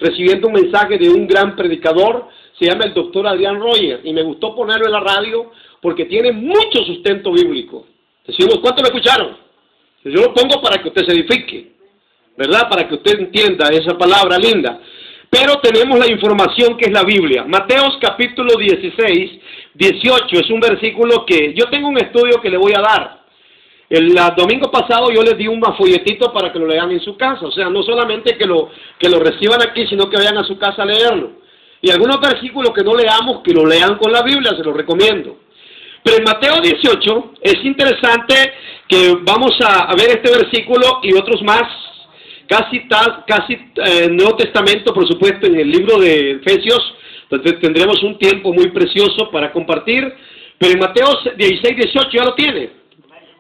recibiendo un mensaje de un gran predicador, se llama el doctor Adrian Rogers, y me gustó ponerlo en la radio porque tiene mucho sustento bíblico. Decimos, ¿cuánto lo escucharon? Yo lo pongo para que usted se edifique, ¿verdad? Para que usted entienda esa palabra linda. Pero tenemos la información que es la Biblia. Mateos capítulo 16, 18, es un versículo que yo tengo un estudio que le voy a dar. El domingo pasado yo les di un folletito para que lo lean en su casa. O sea, no solamente que lo reciban aquí, sino que vayan a su casa a leerlo. Y algunos versículos que no leamos, que lo lean con la Biblia, se los recomiendo. Pero en Mateo 18 es interesante que vamos a ver este versículo y otros más, casi Nuevo Testamento, por supuesto, en el libro de Efesios. Entonces tendremos un tiempo muy precioso para compartir. Pero en Mateo 16, 18 ya lo tiene.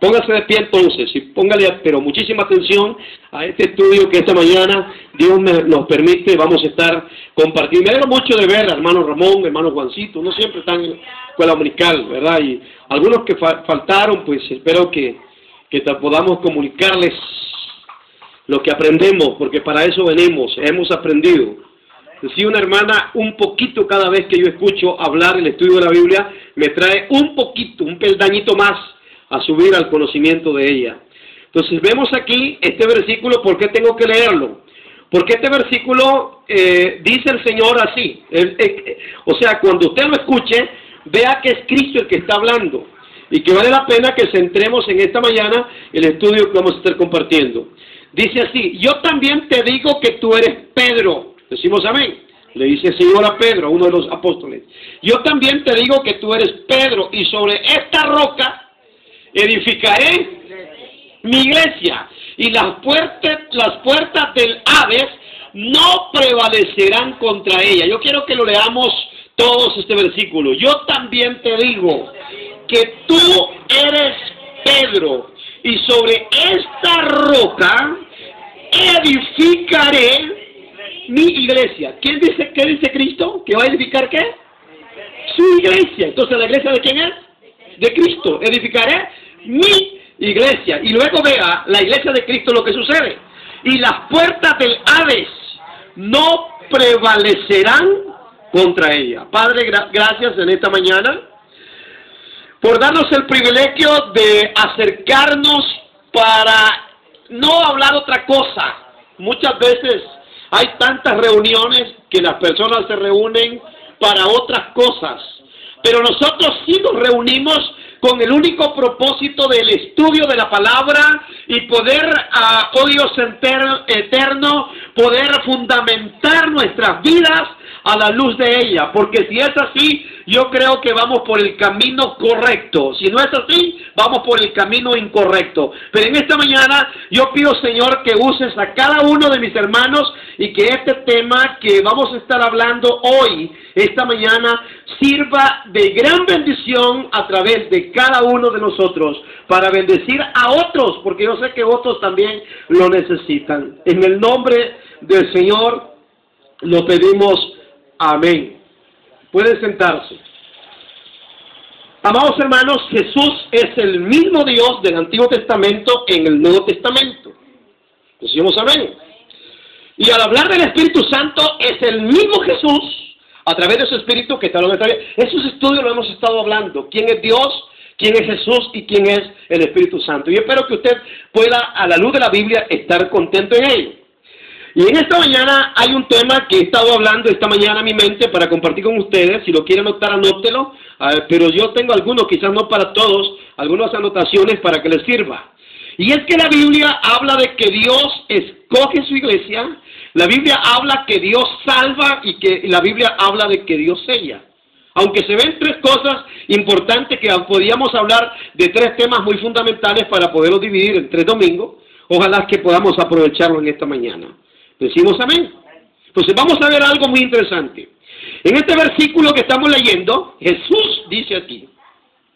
Póngase de pie entonces y póngale pero muchísima atención a este estudio que esta mañana Dios nos permite, vamos a estar compartiendo. Me alegro mucho de ver a hermano Ramón, hermano Juancito, no siempre están en la escuela dominical, ¿verdad? Y algunos que faltaron, pues espero que podamos comunicarles lo que aprendemos, porque para eso venimos, hemos aprendido. Decía una hermana, un poquito cada vez que yo escucho hablar el estudio de la Biblia, me trae un poquito, un peldañito más a subir al conocimiento de ella. Entonces vemos aquí este versículo. ¿Por qué tengo que leerlo? Porque este versículo dice el Señor así. O sea, cuando usted lo escuche, vea que es Cristo el que está hablando. Y que vale la pena que centremos en esta mañana el estudio que vamos a estar compartiendo. Dice así, yo también te digo que tú eres Pedro. Decimos amén. Le dice el Señor a Pedro, a uno de los apóstoles. Yo también te digo que tú eres Pedro, y sobre esta roca edificaré mi iglesia, y las puertas del Hades no prevalecerán contra ella. Yo quiero que lo leamos todos este versículo. Yo también te digo que tú eres Pedro, y sobre esta roca edificaré mi iglesia. ¿Qué dice Cristo? ¿Que va a edificar qué? Su iglesia. Entonces, ¿la iglesia de quién es? De Cristo. Edificaré mi iglesia. Y luego vea la iglesia de Cristo lo que sucede. Y las puertas del Hades no prevalecerán contra ella. Padre, gracias en esta mañana por darnos el privilegio de acercarnos para no hablar otra cosa. Muchas veces hay tantas reuniones que las personas se reúnen para otras cosas. Pero nosotros sí nos reunimos con el único propósito del estudio de la palabra y poder, oh Dios eterno, poder fundamentar nuestras vidas a la luz de ella. Porque si es así, yo creo que vamos por el camino correcto. Si no es así, vamos por el camino incorrecto. Pero en esta mañana yo pido, Señor, que uses a cada uno de mis hermanos y que este tema que vamos a estar hablando hoy, esta mañana, sirva de gran bendición a través de cada uno de nosotros para bendecir a otros, porque yo sé que otros también lo necesitan. En el nombre del Señor lo pedimos. Amén. Pueden sentarse. Amados hermanos, Jesús es el mismo Dios del Antiguo Testamento en el Nuevo Testamento. Decimos amén. Y al hablar del Espíritu Santo, es el mismo Jesús a través de su Espíritu que está en la Biblia. Esos estudios lo hemos estado hablando. ¿Quién es Dios? ¿Quién es Jesús? ¿Y quién es el Espíritu Santo? Y espero que usted pueda, a la luz de la Biblia, estar contento en ello. Y en esta mañana hay un tema que he estado hablando esta mañana en mi mente para compartir con ustedes. Si lo quieren anotar, anótelo. Pero yo tengo algunos, quizás no para todos, algunas anotaciones para que les sirva. Y es que la Biblia habla de que Dios escoge su iglesia. La Biblia habla que Dios salva y que la Biblia habla de que Dios sella. Aunque se ven tres cosas importantes que podíamos hablar de tres temas muy fundamentales para poderlos dividir en 3 domingos, ojalá que podamos aprovecharlo en esta mañana. Decimos amén. Entonces vamos a ver algo muy interesante. En este versículo que estamos leyendo, Jesús dice aquí,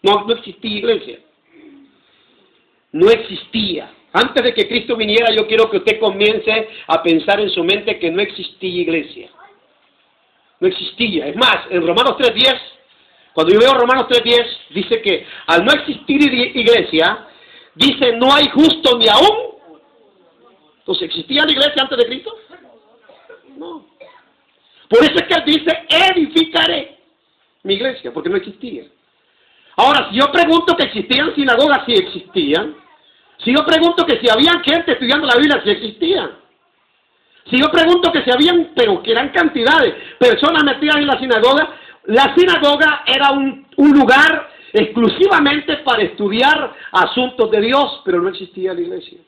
no existía iglesia. No existía. Antes de que Cristo viniera, yo quiero que usted comience a pensar en su mente que no existía iglesia. No existía. Es más, en Romanos 3:10, cuando yo veo Romanos 3:10, dice que al no existir iglesia, dice no hay justo ni aún. Entonces, ¿existía la iglesia antes de Cristo? No. Por eso es que él dice, edificaré mi iglesia, porque no existía. Ahora, si yo pregunto que existían sinagogas, sí existían. Si yo pregunto que si habían gente estudiando la Biblia, sí existían. Si yo pregunto que si habían, pero que eran cantidades, personas metidas en la sinagoga era un lugar exclusivamente para estudiar asuntos de Dios, pero no existía la iglesia.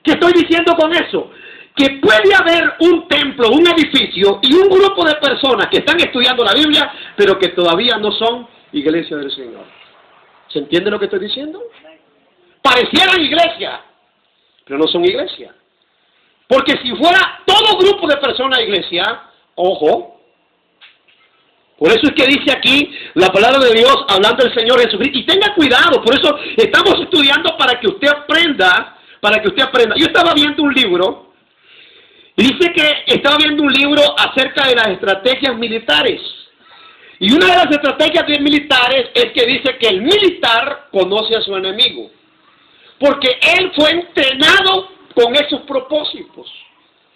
¿Qué estoy diciendo con eso? Que puede haber un templo, un edificio y un grupo de personas que están estudiando la Biblia, pero que todavía no son iglesia del Señor. ¿Se entiende lo que estoy diciendo? Parecieran iglesia, pero no son iglesia. Porque si fuera todo grupo de personas iglesia, ojo, por eso es que dice aquí la palabra de Dios hablando del Señor Jesucristo. Y tenga cuidado, por eso estamos estudiando para que usted aprenda, Yo estaba viendo un libro, y dice que estaba viendo un libro acerca de las estrategias militares. Y una de las estrategias militares es que dice que el militar conoce a su enemigo. Porque él fue entrenado con esos propósitos.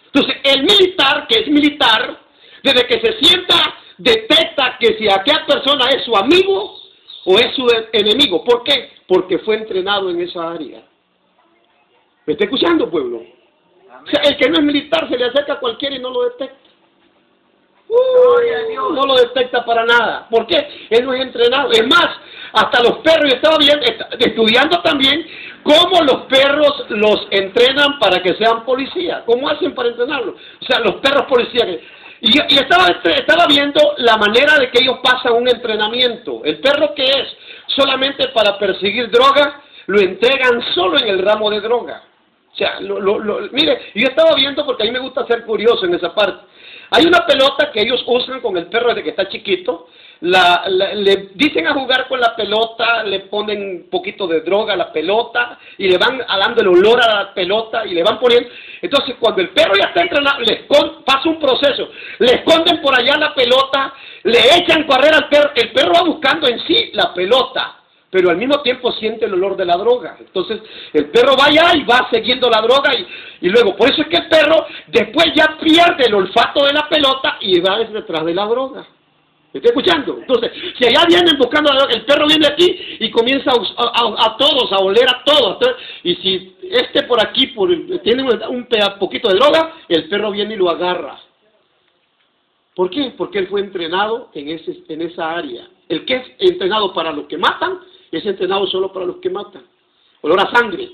Entonces, el militar, que es militar, desde que se sienta, detecta que si aquella persona es su amigo o es su enemigo. ¿Por qué? Porque fue entrenado en esa área. ¿Me está escuchando, pueblo? O sea, el que no es militar se le acerca a cualquiera y no lo detecta. No lo detecta para nada. ¿Por qué? Él no es entrenado. Es más, hasta los perros, yo estaba estudiando también cómo los perros los entrenan para que sean policías. ¿Cómo hacen para entrenarlos? O sea, los perros policías. Y estaba viendo la manera de que ellos pasan un entrenamiento. El perro que es solamente para perseguir droga, lo entregan solo en el ramo de droga. O sea, mire, yo estaba viendo porque a mí me gusta ser curioso en esa parte. Hay una pelota que ellos usan con el perro desde que está chiquito. Le dicen a jugar con la pelota, le ponen un poquito de droga a la pelota y le van dando el olor a la pelota y le van poniendo. Entonces, cuando el perro ya está entrenado, pasa un proceso. Le esconden por allá la pelota, le echan correr al perro. El perro va buscando en sí la pelota, pero al mismo tiempo siente el olor de la droga. Entonces, el perro va allá y va siguiendo la droga y luego, por eso es que el perro después ya pierde el olfato de la pelota y va detrás de la droga. ¿Me está escuchando? Entonces, si allá vienen buscando la droga, el perro viene aquí y comienza a todos, a oler a todos. Y si por aquí tiene un poquito de droga, el perro viene y lo agarra. ¿Por qué? Porque él fue entrenado en esa área. El que es entrenado para los que matan, es entrenado solo para los que matan. Olor a sangre.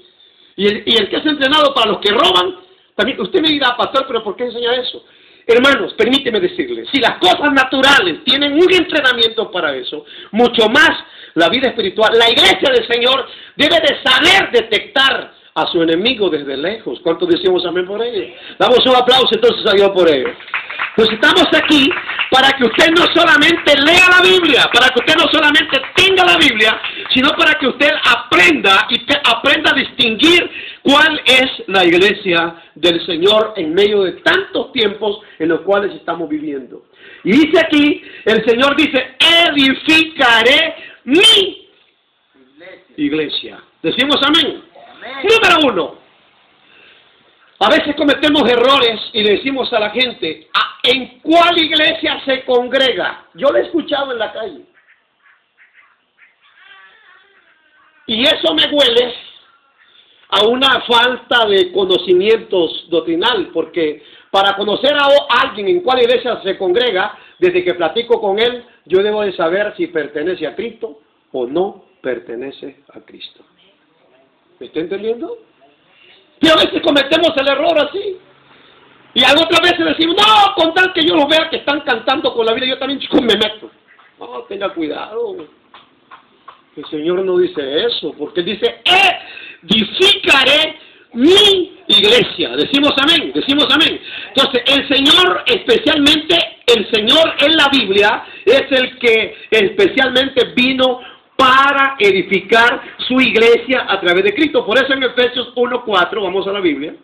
Y el que es entrenado para los que roban, también. Usted me dirá, pastor, pero ¿por qué enseña eso? Hermanos, permíteme decirles, si las cosas naturales tienen un entrenamiento para eso, mucho más la vida espiritual, la iglesia del Señor debe de saber detectar a su enemigo desde lejos. ¿Cuántos decimos amén por ello? Damos un aplauso entonces a Dios por ello. Pues estamos aquí para que usted no solamente lea la Biblia, para que usted no solamente tenga la Biblia, sino para que usted aprenda a distinguir cuál es la iglesia del Señor en medio de tantos tiempos en los cuales estamos viviendo. Y dice aquí, el Señor dice, edificaré mi iglesia. ¿Decimos amén? Número 1. A veces cometemos errores y le decimos a la gente, ¿en cuál iglesia se congrega? Yo lo he escuchado en la calle. Y eso me huele a una falta de conocimientos doctrinal, porque para conocer a alguien en cuál iglesia se congrega, desde que platico con él, yo debo de saber si pertenece a Cristo o no pertenece a Cristo. ¿Me está entendiendo? Y a veces cometemos el error así. Y a otras veces decimos, no, con tal que yo los vea que están cantando con la vida, yo también me meto. No, tenga cuidado. El Señor no dice eso, porque Él dice, edificaré mi iglesia. Decimos amén, decimos amén. Entonces, el Señor, especialmente, el Señor en la Biblia, es el que especialmente vino para edificar su iglesia a través de Cristo. Por eso en Efesios 1:4, vamos a la Biblia,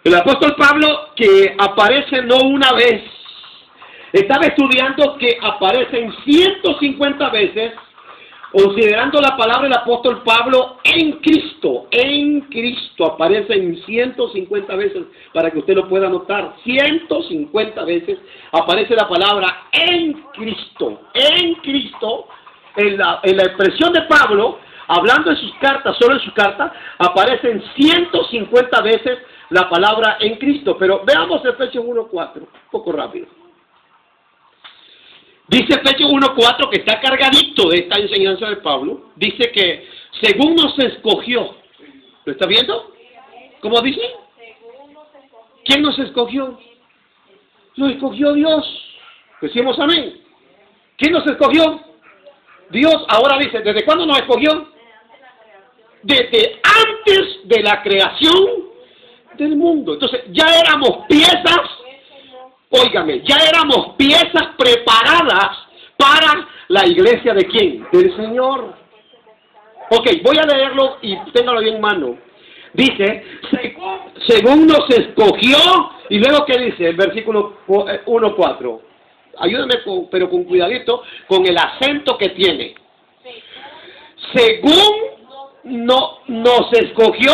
el apóstol Pablo, que aparece no una vez, estaba estudiando que aparecen 150 veces Considerando la palabra del apóstol Pablo, en Cristo, aparece en 150 veces, para que usted lo pueda notar, 150 veces aparece la palabra en Cristo, en la expresión de Pablo, hablando en sus cartas, solo en sus cartas, aparecen 150 veces la palabra en Cristo. Pero veamos Efesios 1:4, un poco rápido. Dice Efesios 1:4, que está cargadito de esta enseñanza de Pablo. Dice que según nos escogió. ¿Lo está viendo? ¿Cómo dice? ¿Quién nos escogió? Nos escogió Dios. Decimos amén. ¿Quién nos escogió? Dios. Ahora dice, ¿desde cuándo nos escogió? Desde antes de la creación del mundo. Entonces ya éramos piezas. Óigame, ya éramos piezas preparadas para la iglesia ¿de quién? Del Señor. Ok, voy a leerlo y téngalo bien en mano. Dice, según nos escogió, y luego ¿qué dice? El versículo 1:4. Ayúdame, pero con cuidadito, con el acento que tiene. Según nos escogió,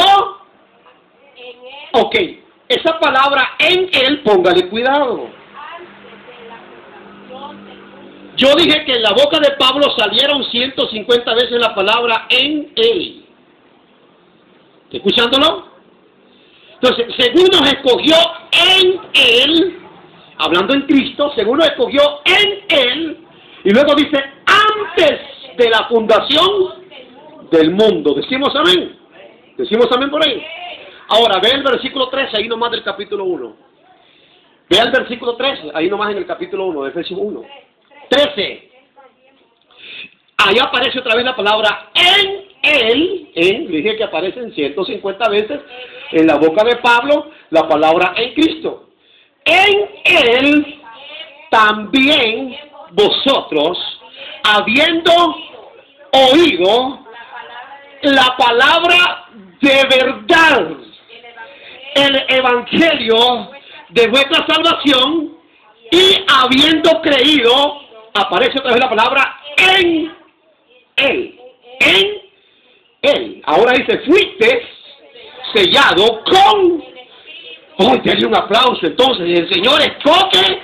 ok. Esa palabra en él, póngale cuidado. Yo dije que en la boca de Pablo salieron 150 veces la palabra en él. ¿Está escuchándolo? Entonces, según nos escogió en él, hablando en Cristo, según nos escogió en él, y luego dice antes de la fundación del mundo. ¿Decimos amén? ¿Decimos amén por ahí? Ahora, ve el versículo 13, ahí nomás del capítulo 1. Ve el versículo 13, ahí nomás en el capítulo 1, de Efesios 1. 13. Ahí aparece otra vez la palabra en él. Dije que aparecen 150 veces en la boca de Pablo la palabra en Cristo. En él también vosotros, habiendo oído la palabra de verdad, el evangelio de vuestra salvación, y habiendo creído, aparece otra vez la palabra en él. En él. Ahora dice, fuiste sellado con... Oh, denle un aplauso entonces. El Señor escoge,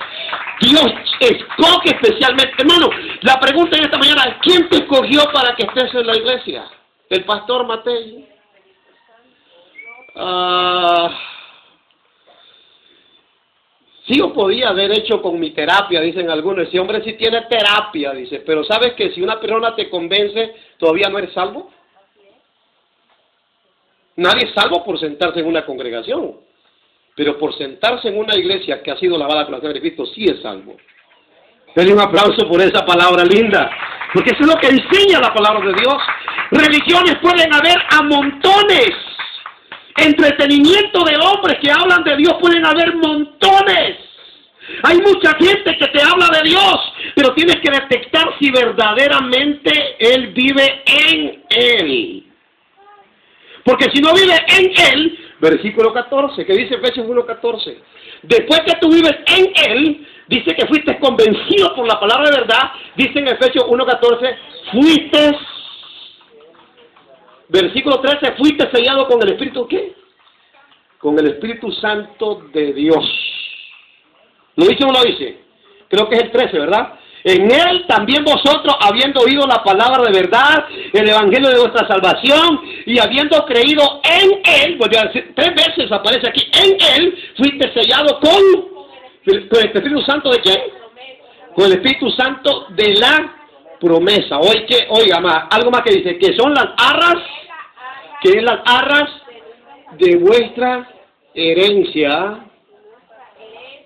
Dios escoge especialmente. Hermano, la pregunta en esta mañana es, ¿quién te escogió para que estés en la iglesia? ¿El pastor Mateo? Sí, yo podía haber hecho con mi terapia, dicen algunos. Ese hombre sí tiene terapia, dice. Pero ¿sabes que si una persona te convence, todavía no eres salvo? Nadie es salvo por sentarse en una congregación. Pero por sentarse en una iglesia que ha sido lavada con la sangre de Cristo, sí es salvo. Denle un aplauso por esa palabra linda. Porque eso es lo que enseña la palabra de Dios. Religiones pueden haber a montones. Entretenimiento de hombres que hablan de Dios pueden haber montones. Hay mucha gente que te habla de Dios, pero tienes que detectar si verdaderamente Él vive en Él. Porque si no vive en Él, versículo 14, que dice Efesios 1:14, después que tú vives en Él, dice que fuiste convencido por la palabra de verdad, dice en Efesios 1:14, fuiste... Versículo 13, fuiste sellado con el Espíritu, ¿qué? Con el Espíritu Santo de Dios. ¿Lo dice o no lo dice? Creo que es el 13, ¿verdad? En él también vosotros, habiendo oído la palabra de verdad, el evangelio de vuestra salvación, y habiendo creído en él, pues ya 3 veces aparece aquí, en él, fuiste sellado con el Espíritu Santo ¿de qué? Con el Espíritu Santo de la promesa. Oiga más, algo más que dice, que son las arras, que es las arras de vuestra herencia,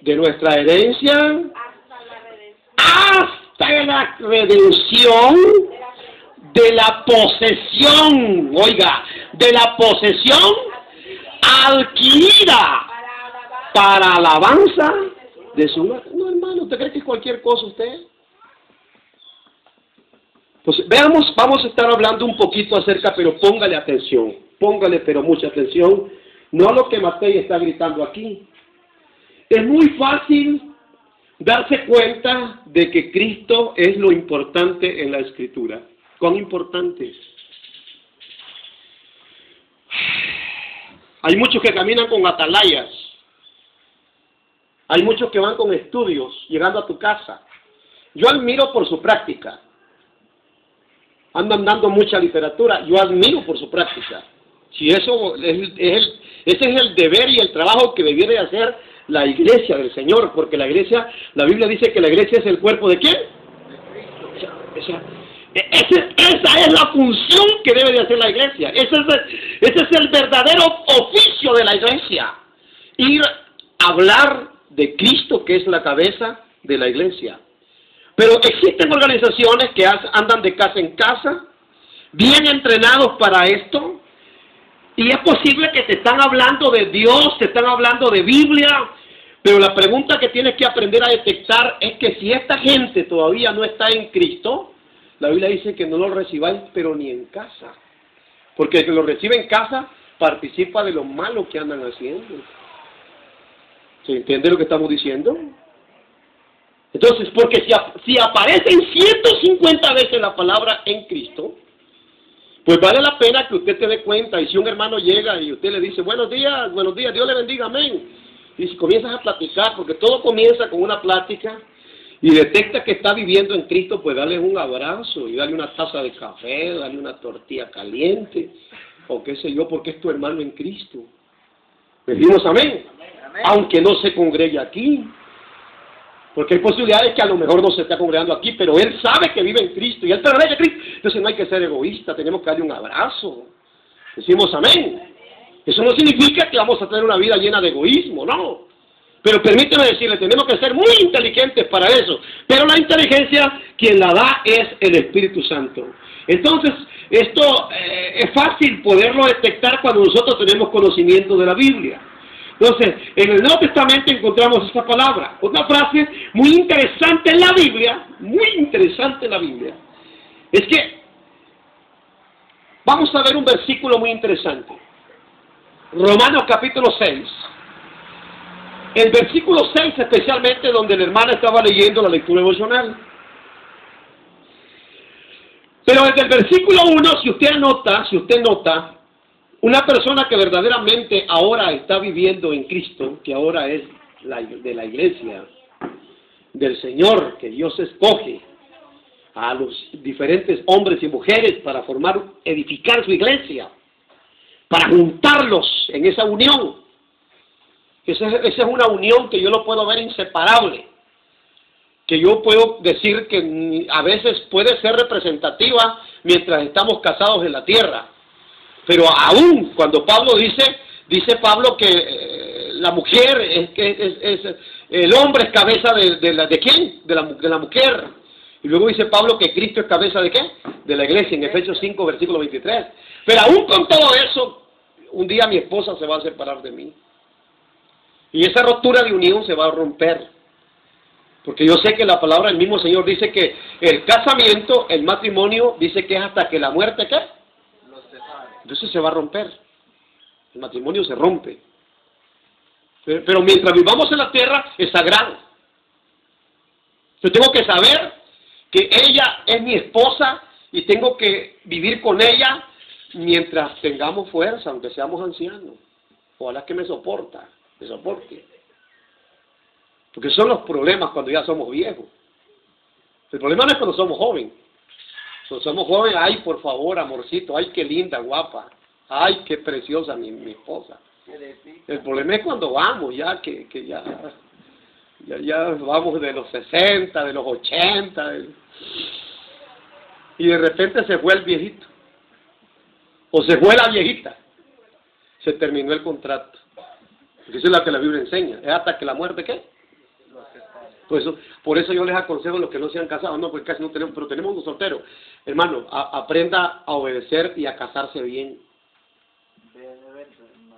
de nuestra herencia, hasta la redención de la posesión, oiga, de la posesión adquirida para alabanza de su... No, hermano, ¿usted cree que es cualquier cosa usted? Pues veamos, vamos a estar hablando un poquito acerca, pero póngale atención, póngale pero mucha atención, no a lo que Mateo está gritando aquí. Es muy fácil darse cuenta de que Cristo es lo importante en la Escritura. cuán importante. Hay muchos que caminan con atalayas. Hay muchos que van con estudios, llegando a tu casa. Yo admiro por su práctica. Andan dando mucha literatura. Yo admiro por su práctica. Si eso ese es el deber y el trabajo que debiera de hacer la iglesia del Señor, porque la iglesia, la Biblia dice que la iglesia es el cuerpo ¿de quién? De Cristo. Esa es la función que debe de hacer la iglesia. Ese es el verdadero oficio de la iglesia. Ir a hablar de Cristo, que es la cabeza de la iglesia. Pero existen organizaciones que andan de casa en casa, bien entrenados para esto, y es posible que te están hablando de Dios, te están hablando de Biblia, pero la pregunta que tienes que aprender a detectar es que si esta gente todavía no está en Cristo, la Biblia dice que no lo recibáis, pero ni en casa. Porque el que lo recibe en casa participa de lo malo que andan haciendo. ¿Se entiende lo que estamos diciendo? Entonces, porque si aparecen 150 veces la palabra en Cristo, pues vale la pena que usted se dé cuenta. Y si un hermano llega y usted le dice, buenos días, Dios le bendiga, amén. Y si comienzas a platicar, porque todo comienza con una plática, y detecta que está viviendo en Cristo, pues dale un abrazo y dale una taza de café, dale una tortilla caliente, o qué sé yo, porque es tu hermano en Cristo. Decimos amén. Amén. Aunque no se congregue aquí. Porque hay posibilidades que a lo mejor no se está congregando aquí, pero él sabe que vive en Cristo y él pertenece a Cristo. Entonces no hay que ser egoísta, tenemos que darle un abrazo. Decimos amén. Eso no significa que vamos a tener una vida llena de egoísmo, no. Pero permíteme decirle, tenemos que ser muy inteligentes para eso. Pero la inteligencia, quien la da es el Espíritu Santo. Entonces, esto es fácil poderlo detectar cuando nosotros tenemos conocimiento de la Biblia. Entonces, en el Nuevo Testamento encontramos esta palabra. Otra frase muy interesante en la Biblia, es que vamos a ver un versículo muy interesante. Romanos capítulo 6. El versículo 6 especialmente, donde el hermano estaba leyendo la lectura devocional. Pero desde el versículo 1, si usted nota, una persona que verdaderamente ahora está viviendo en Cristo, que ahora es de la iglesia, del Señor, que Dios escoge a los diferentes hombres y mujeres para edificar su iglesia, para juntarlos en esa unión. Esa es una unión que yo lo puedo ver inseparable, que yo puedo decir que a veces puede ser representativa mientras estamos casados en la tierra. Pero aún cuando Pablo dice Pablo que la mujer el hombre es cabeza ¿de quién? De la mujer. Y luego dice Pablo que Cristo es cabeza ¿de qué? De la iglesia, en Efesios 5, versículo 23. Pero aún con todo eso, un día mi esposa se va a separar de mí. Y esa rotura de unión se va a romper. Porque yo sé que la palabra del mismo Señor dice que el casamiento, el matrimonio, dice que es hasta que la muerte, ¿qué? Entonces se va a romper. El matrimonio se rompe. Pero mientras vivamos en la tierra, es sagrado. Yo tengo que saber que ella es mi esposa y tengo que vivir con ella mientras tengamos fuerza, aunque seamos ancianos. Ojalá que me soporte. Porque son los problemas cuando ya somos viejos. El problema no es cuando somos jóvenes. Cuando somos jóvenes, ay, por favor, amorcito, ay, qué linda, guapa, ay, qué preciosa mi esposa. El problema es cuando vamos, ya que ya vamos de los 60, de los 80, y de repente se fue el viejito, o se fue la viejita, se terminó el contrato. Eso es lo que la Biblia enseña, es hasta que la muerte, ¿qué? Por eso yo les aconsejo a los que no se han casado, no, porque casi no tenemos, pero tenemos un soltero. Hermano, aprenda a obedecer y a casarse bien.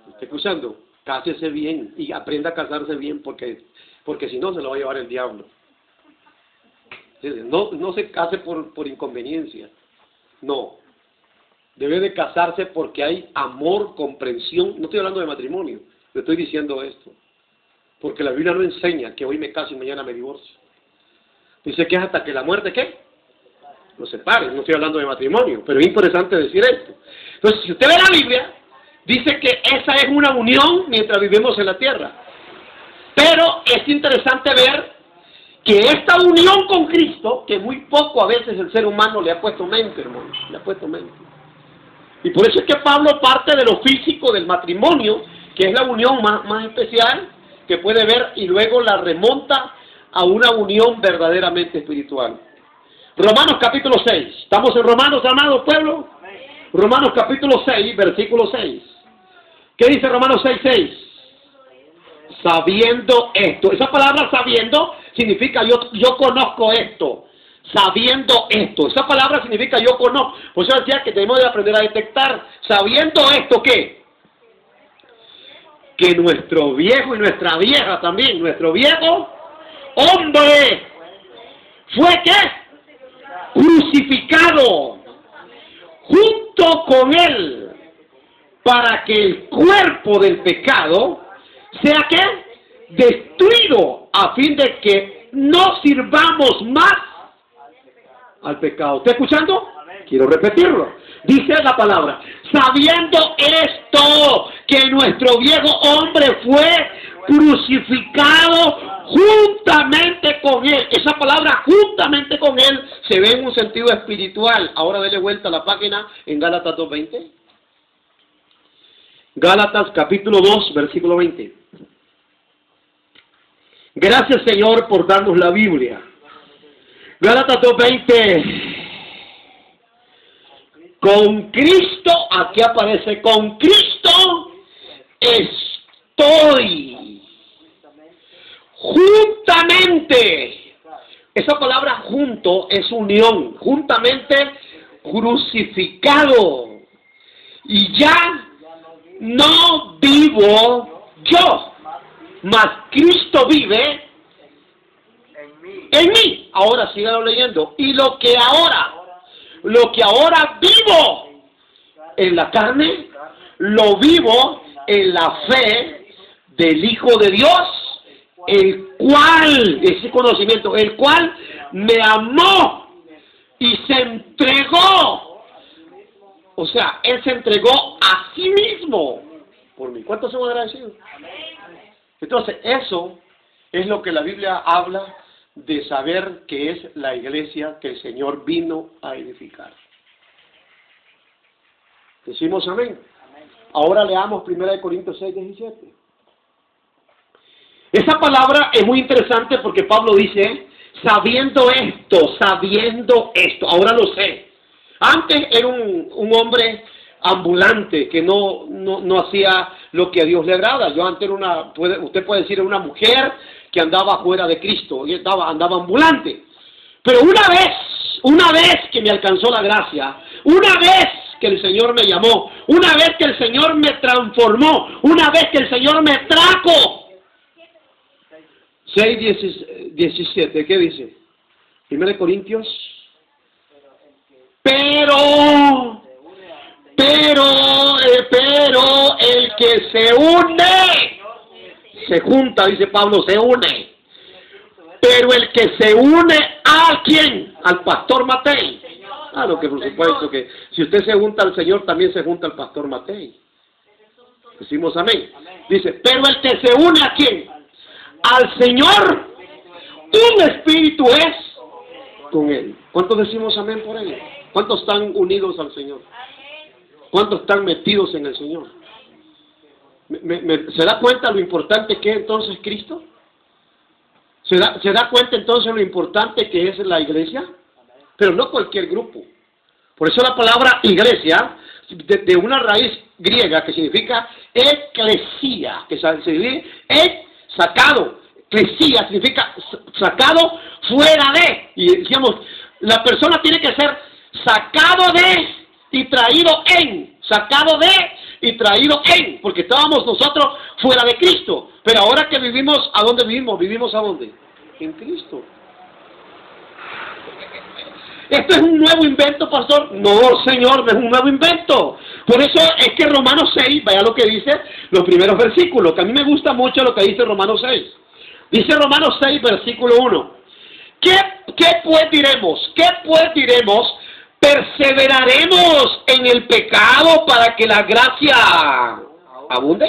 ¿Está escuchando? Cásese bien y aprenda a casarse bien, porque si no se lo va a llevar el diablo. No se case por inconveniencia. No. Debe de casarse porque hay amor, comprensión. No estoy hablando de matrimonio, le estoy diciendo esto. Porque la Biblia no enseña que hoy me caso y mañana me divorcio. Dice que es hasta que la muerte, ¿qué? Los separe, no estoy hablando de matrimonio, pero es interesante decir esto. Entonces, si usted ve la Biblia, dice que esa es una unión mientras vivimos en la tierra. Pero es interesante ver que esta unión con Cristo, que muy poco a veces el ser humano le ha puesto mente, hermano, le ha puesto mente. Y por eso es que Pablo parte de lo físico del matrimonio, que es la unión más especial que puede ver, y luego la remonta a una unión verdaderamente espiritual. Romanos capítulo 6. ¿Estamos en Romanos, amados pueblo? Romanos capítulo 6, versículo 6. ¿Qué dice Romanos 6, 6? Sabiendo esto. Esa palabra sabiendo significa yo conozco esto. Sabiendo esto. Esa palabra significa yo conozco. Por eso decía que tenemos que aprender a detectar. Sabiendo esto, ¿qué? Que nuestro viejo y nuestra vieja también, nuestro viejo hombre, fue ¿qué? Crucificado junto con él, para que el cuerpo del pecado sea ¿qué? Destruido, a fin de que no sirvamos más al pecado. ¿Está escuchando? Quiero repetirlo. Dice la palabra, sabiendo esto, que nuestro viejo hombre fue crucificado juntamente con él. Esa palabra juntamente con él se ve en un sentido espiritual. Ahora dele vuelta a la página en Gálatas 2:20. Gálatas capítulo 2, versículo 20. Gracias, Señor, por darnos la Biblia. Gálatas 2:20. Con Cristo, aquí aparece, con Cristo estoy juntamente. Esa palabra junto es unión, juntamente crucificado. Y ya no vivo yo, mas Cristo vive en mí. Ahora síganlo leyendo. Y lo que ahora vivo en la carne, lo vivo en la fe del Hijo de Dios, el cual, ese conocimiento, el cual me amó y se entregó. O sea, Él se entregó a sí mismo por mí. ¿Cuántos somos agradecidos? Entonces, eso es lo que la Biblia habla de saber que es la iglesia que el Señor vino a edificar. Decimos amén. Ahora leamos 1 Corintios 6, 17. Esa palabra es muy interesante porque Pablo dice, sabiendo esto, ahora lo sé. Antes era un hombre ambulante que no hacía lo que a Dios le agrada. Yo antes era usted puede decir, era una mujer que andaba fuera de Cristo, y andaba ambulante. Pero una vez que me alcanzó la gracia, una vez que el Señor me llamó, una vez que el Señor me transformó, una vez que el Señor me trajo. 6, 17, ¿qué dice? 1 Corintios. Pero el que se une, se junta, dice Pablo, se une. Pero el que se une ¿a quién? Al pastor Matei. Claro que por supuesto que si usted se junta al Señor, también se junta al pastor Matei. Decimos amén. Dice, pero el que se une ¿a quién? Al Señor, un espíritu es con Él. ¿Cuántos decimos amén por Él? ¿Cuántos están unidos al Señor? ¿Cuántos están metidos en el Señor? ¿Se da cuenta lo importante que es entonces Cristo? ¿Se da cuenta entonces lo importante que es la iglesia? Pero no cualquier grupo. Por eso la palabra iglesia, de una raíz griega que significa eclesia, que significa sacado. Eclesia significa sacado fuera de. Y decíamos, la persona tiene que ser sacado de y traído en. Sacado de y traído en. Porque estábamos nosotros fuera de Cristo. Pero ahora que vivimos, ¿a dónde vivimos? ¿Vivimos a dónde? En Cristo. ¿Esto es un nuevo invento, pastor? No, Señor, no es un nuevo invento. Por eso es que Romanos 6, vaya lo que dice los primeros versículos, que a mí me gusta mucho lo que dice Romanos 6. Dice Romanos 6, versículo 1. ¿Qué ¿Qué pues diremos? ¿Qué pues diremos? ¿Perseveraremos en el pecado para que la gracia abunde?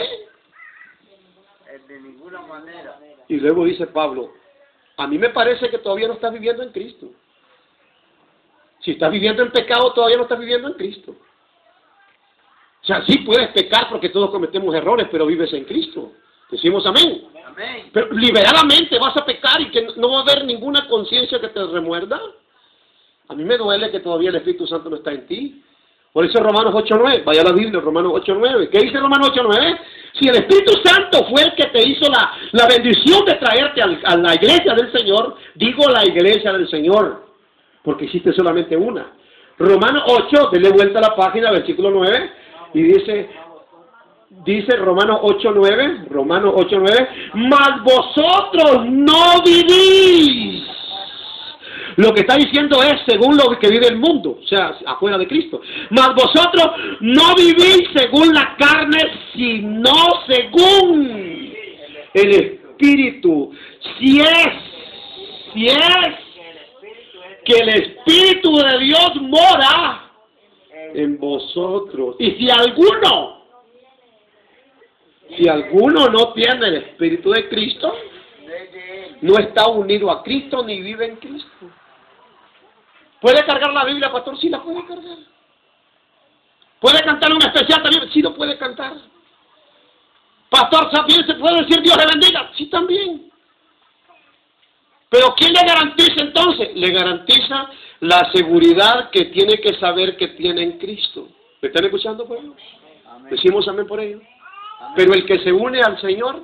De ninguna manera. Y luego dice Pablo, a mí me parece que todavía no estás viviendo en Cristo. Si estás viviendo en pecado, todavía no estás viviendo en Cristo. O sea, sí puedes pecar porque todos cometemos errores, pero vives en Cristo. Decimos amén. Amén. Pero liberadamente vas a pecar y que no va a haber ninguna conciencia que te remuerda. A mí me duele que todavía el Espíritu Santo no está en ti. Por eso Romanos 8.9, vaya a la Biblia, Romanos 8.9. ¿Qué dice Romanos 8.9? Si el Espíritu Santo fue el que te hizo la bendición de traerte a la iglesia del Señor, digo la iglesia del Señor, porque existe solamente una. Romanos 8, denle vuelta a la página, versículo 9, y dice Romanos 8.9, mas vosotros no vivís. Lo que está diciendo es según lo que vive el mundo, o sea, afuera de Cristo. Mas vosotros no vivís según la carne, sino según el Espíritu. Si es que el Espíritu de Dios mora en vosotros. Y si alguno no tiene el Espíritu de Cristo, no está unido a Cristo ni vive en Cristo. ¿Puede cargar la Biblia, pastor? Sí, la puede cargar. ¿Puede cantar un especial también? Sí, lo puede cantar. Pastor, ¿también se puede decir Dios le bendiga? Sí, también. Pero ¿quién le garantiza entonces? Le garantiza la seguridad que tiene que saber que tiene en Cristo. ¿Me están escuchando, pueblo? Decimos amén por ello. Amén. Pero el que se une al Señor,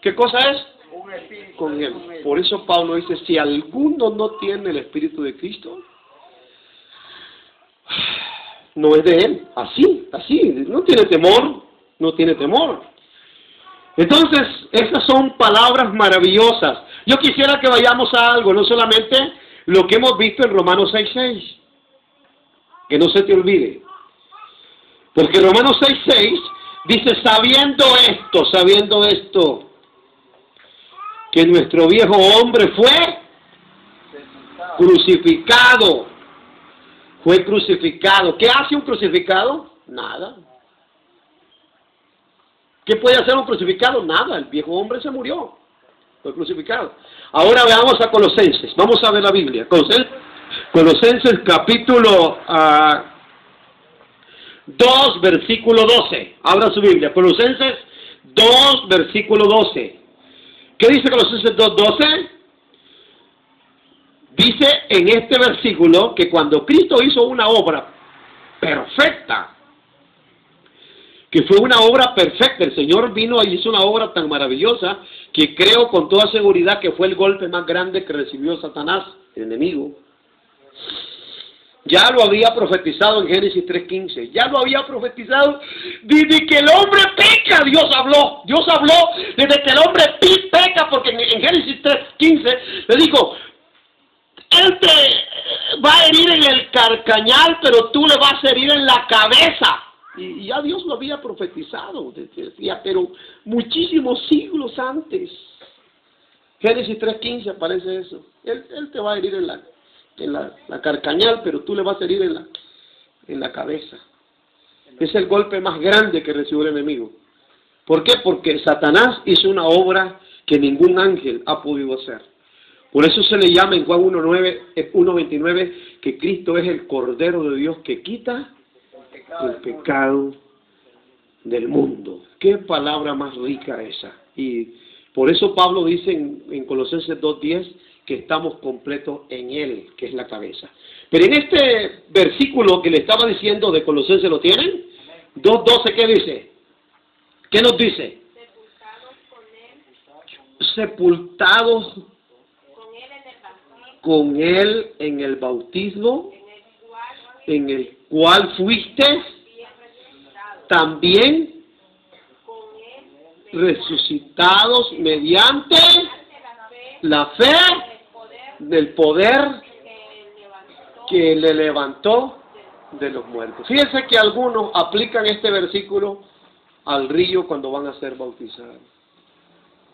¿qué cosa es? Con Él. Por eso Pablo dice, si alguno no tiene el Espíritu de Cristo, no es de Él. Así, no tiene temor. Entonces, esas son palabras maravillosas. Yo quisiera que vayamos a algo, no solamente lo que hemos visto en Romanos 6.6. Que no se te olvide. Porque Romanos 6.6 dice, sabiendo esto, que nuestro viejo hombre fue crucificado. Fue crucificado. ¿Qué hace un crucificado? Nada. ¿Qué puede hacer un crucificado? Nada. El viejo hombre se murió. Fue crucificado. Ahora veamos a Colosenses. Vamos a ver la Biblia. Colosenses capítulo 2, versículo 12. Abra su Biblia. Colosenses 2, versículo 12. ¿Qué dice Colosenses 2.12? Dice en este versículo que cuando Cristo hizo una obra perfecta, que fue una obra perfecta, el Señor vino y hizo una obra tan maravillosa que creo con toda seguridad que fue el golpe más grande que recibió Satanás, el enemigo. Ya lo había profetizado en Génesis 3.15. Ya lo había profetizado desde que el hombre peca. Dios habló desde que el hombre peca, porque en Génesis 3.15 le dijo, Él te va a herir en el carcañal, pero tú le vas a herir en la cabeza. Y ya Dios lo había profetizado, decía, pero muchísimos siglos antes. Génesis 3.15 aparece eso. Él te va a herir en la carcañal, pero tú le vas a herir en la cabeza. Es el golpe más grande que recibió el enemigo. ¿Por qué? Porque Satanás hizo una obra que ningún ángel ha podido hacer. Por eso se le llama en Juan 1.29 que Cristo es el Cordero de Dios que quita el pecado del mundo. Qué palabra más rica esa. Y por eso Pablo dice en Colosenses 2.10 que estamos completos en Él, que es la cabeza. Pero en este versículo que le estaba diciendo de Colosenses, ¿lo tienen? 2.12, ¿qué dice? ¿Qué nos dice? Sepultados con Él en el bautismo, en el cual fuiste también resucitados mediante la fe del poder que le levantó de los muertos. Fíjense que algunos aplican este versículo al río cuando van a ser bautizados.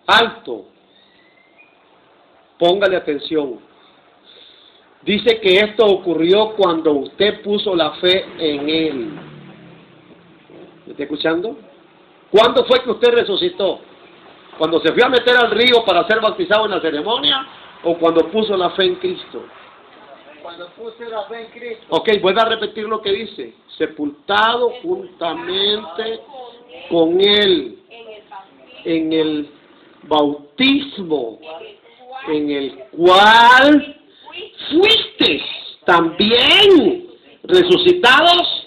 Alto. Póngale atención. Dice que esto ocurrió cuando usted puso la fe en Él. ¿Me está escuchando? ¿Cuándo fue que usted resucitó? ¿Cuando se fue a meter al río para ser bautizado en la ceremonia o cuando puso la fe en Cristo? Cuando puse la fe en Cristo. Ok, voy a repetir lo que dice. Sepultado juntamente con Él en el bautismo en el cual fuisteis también resucitados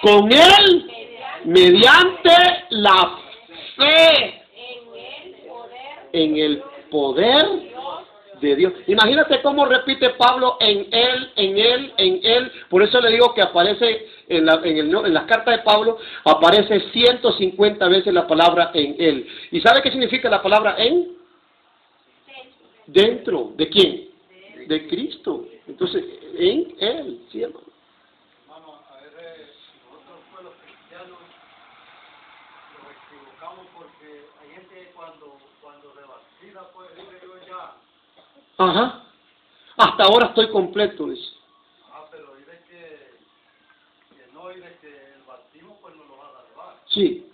con Él mediante la fe en el poder de Dios. Imagínate cómo repite Pablo en Él, en Él, en Él. Por eso le digo que aparece en las cartas de Pablo, aparece 150 veces la palabra en Él. ¿Y sabe qué significa la palabra en? Dentro. ¿De quién? De Cristo. Entonces, en Él. ¿Sí, hermano? Hermano, a veces nosotros pues los cristianos nos equivocamos porque hay gente cuando rebautiza pues dice yo ya. Ajá. Hasta ahora estoy completo, dice. Pero dice que no, dice que el bautismo pues no lo va a salvar. Sí.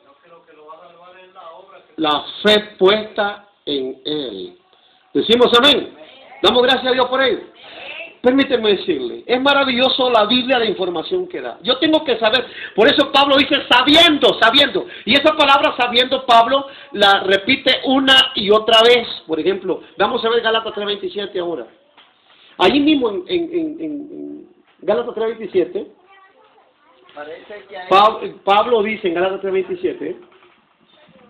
Sino que lo que lo va a salvar es la obra que... La fe puesta en Él. Decimos amén. Damos gracias a Dios por ello. Permíteme decirle, es maravilloso la Biblia, la información que da. Yo tengo que saber, por eso Pablo dice sabiendo, sabiendo. Y esa palabra sabiendo, Pablo la repite una y otra vez. Por ejemplo, vamos a ver Gálatas 3:27 ahora. Allí mismo en Gálatas 3:27, Parece que hay... Pablo dice en Gálatas 3:27,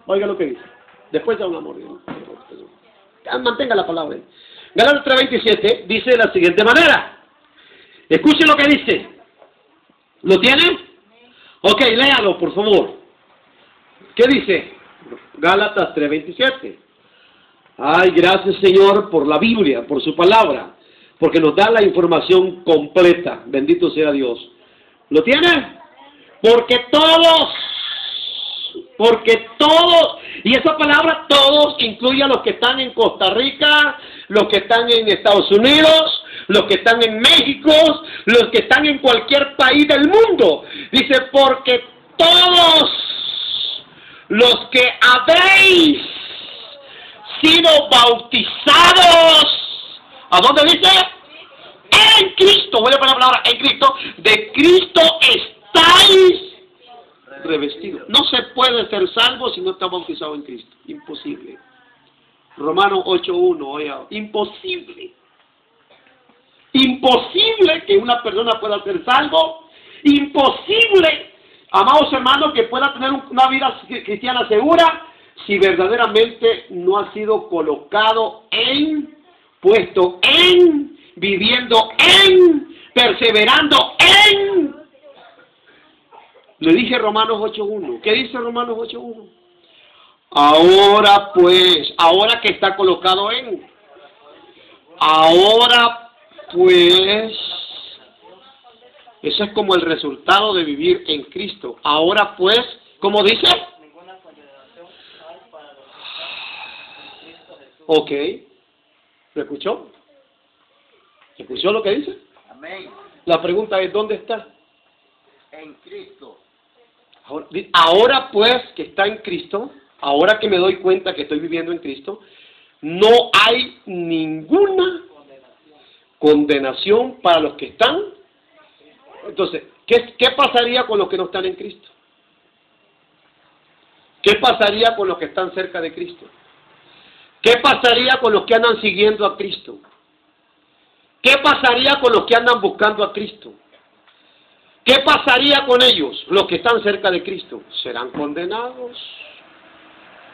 oiga lo que dice. Después hablamos. Mantenga la palabra. Gálatas 3:27 dice de la siguiente manera. Escuchen lo que dice. ¿Lo tienen? Ok, léalo, por favor. ¿Qué dice? Gálatas 3:27. Ay, gracias, Señor, por la Biblia, por su palabra, porque nos da la información completa. Bendito sea Dios. ¿Lo tiene? Porque todos, y esa palabra todos incluye a los que están en Costa Rica, los que están en Estados Unidos, los que están en México, los que están en cualquier país del mundo. Dice, porque todos los que habéis sido bautizados, ¿a dónde dice? En Cristo, vuelve para la palabra, en Cristo, de Cristo estáis revestido. No se puede ser salvo si no está bautizado en Cristo. Imposible. Romanos 8:1, oiga, imposible. Imposible que una persona pueda ser salvo. Imposible, amados hermanos, que pueda tener una vida cristiana segura si verdaderamente no ha sido colocado en, puesto en, viviendo en, perseverando en. Le dije Romanos 8:1. ¿Qué dice Romanos 8:1? Ahora pues, ahora que está colocado en. Ahora pues, eso es como el resultado de vivir en Cristo. Ahora pues, ¿cómo dice? Ok. ¿Lo escuchó? ¿Escuchó lo que dice? Amén. La pregunta es, ¿dónde está? En Cristo. Ahora pues que está en Cristo, ahora que me doy cuenta que estoy viviendo en Cristo, no hay ninguna condenación para los que están. Entonces, ¿qué pasaría con los que no están en Cristo? ¿Qué pasaría con los que están cerca de Cristo? ¿Qué pasaría con los que andan siguiendo a Cristo? ¿Qué pasaría con los que andan buscando a Cristo? ¿Qué pasaría con ellos, los que están cerca de Cristo? Serán condenados.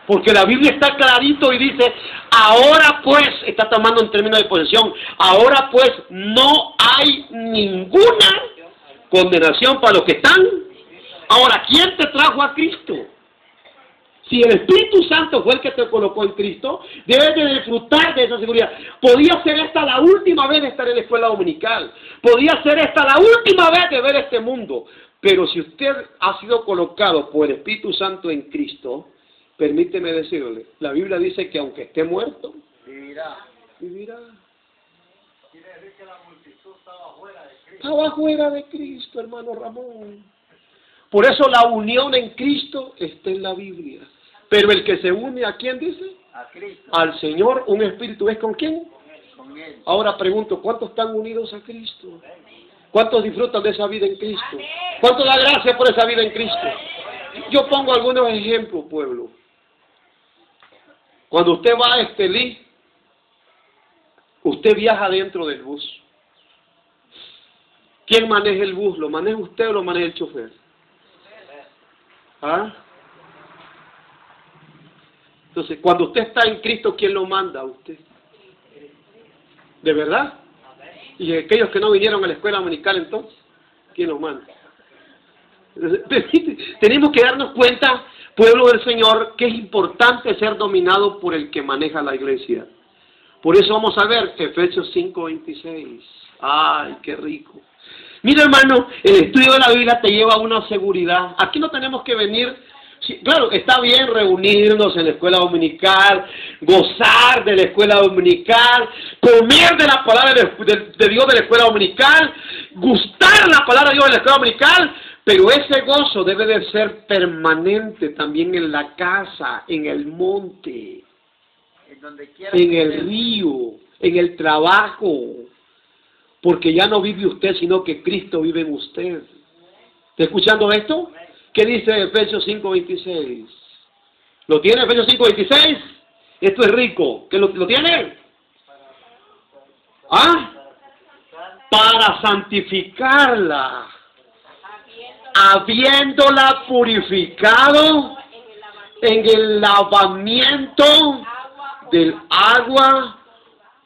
Porque la Biblia está clarito y dice, ahora pues, está tomando un término de posesión, ahora pues no hay ninguna condenación para los que están. Ahora, ¿quién te trajo a Cristo? Si el Espíritu Santo fue el que te colocó en Cristo, debes de disfrutar de esa seguridad. Podía ser esta la última vez de estar en la escuela dominical. Podía ser esta la última vez de ver este mundo. Pero si usted ha sido colocado por el Espíritu Santo en Cristo, permíteme decirle, la Biblia dice que aunque esté muerto, Vivirá. vivirá. quiere decir que la multitud estaba fuera de Cristo. Estaba fuera de Cristo, hermano Ramón. Por eso la unión en Cristo está en la Biblia. Pero el que se une, ¿a quién dice? A Cristo. Al Señor, un espíritu. ¿Es con quién? Con Él. Ahora pregunto, ¿cuántos están unidos a Cristo? ¿Cuántos disfrutan de esa vida en Cristo? ¿Cuántos da gracias por esa vida en Cristo? Yo pongo algunos ejemplos, pueblo. Cuando usted va a Estelí, usted viaja dentro del bus. ¿Quién maneja el bus? ¿Lo maneja usted o lo maneja el chofer? ¿Ah? Entonces, cuando usted está en Cristo, ¿quién lo manda a usted? ¿De verdad? Y aquellos que no vinieron a la escuela dominical, entonces, ¿quién los manda? Tenemos que darnos cuenta, pueblo del Señor, que es importante ser dominado por el que maneja la iglesia. Por eso vamos a ver Efesios 5:26. ¡Ay, qué rico! Mira, hermano, el estudio de la Biblia te lleva a una seguridad. Aquí no tenemos que venir. Sí, claro, está bien reunirnos en la escuela dominical, gozar de la escuela dominical, comer de la palabra de Dios de la escuela dominical, gustar la palabra de Dios de la escuela dominical, pero ese gozo debe de ser permanente también en la casa, en el monte, En donde quiera en que el esté. río, en el trabajo, porque ya no vive usted, sino que Cristo vive en usted. ¿Está escuchando esto? ¿Qué dice Efesios 5:26? ¿Lo tiene Efesios 5:26? Esto es rico. ¿Qué lo tiene? ¿Ah? Para santificarla, habiéndola purificado en el lavamiento del agua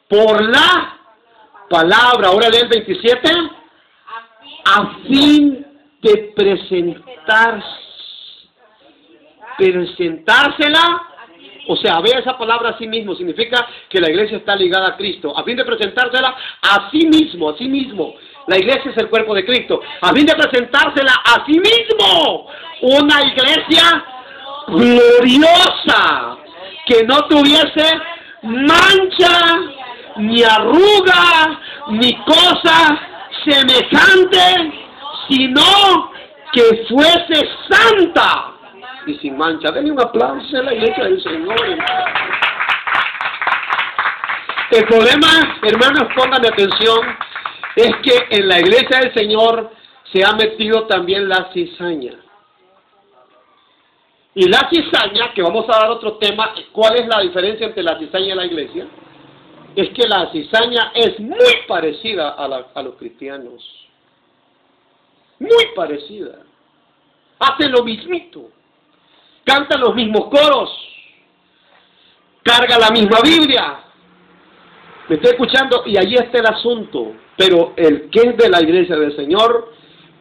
por la palabra. Ahora lee el 27. A fin de presentársela, o sea, vea esa palabra a sí mismo, significa que la iglesia está ligada a Cristo, a fin de presentársela a sí mismo, la iglesia es el cuerpo de Cristo, a fin de presentársela a sí mismo, una iglesia gloriosa, que no tuviese mancha, ni arruga, ni cosa semejante, sino que fuese santa y sin mancha. Denle un aplauso a la iglesia del Señor. El problema, hermanos, pónganme atención, es que en la iglesia del Señor se ha metido también la cizaña. Y la cizaña, que vamos a dar otro tema, ¿cuál es la diferencia entre la cizaña y la iglesia? Es que la cizaña es muy parecida a los cristianos. Muy parecida. Hacen lo mismito. Cantan los mismos coros. Carga la misma Biblia. ¿Me estoy escuchando? Y allí está el asunto. Pero el que es de la iglesia del Señor,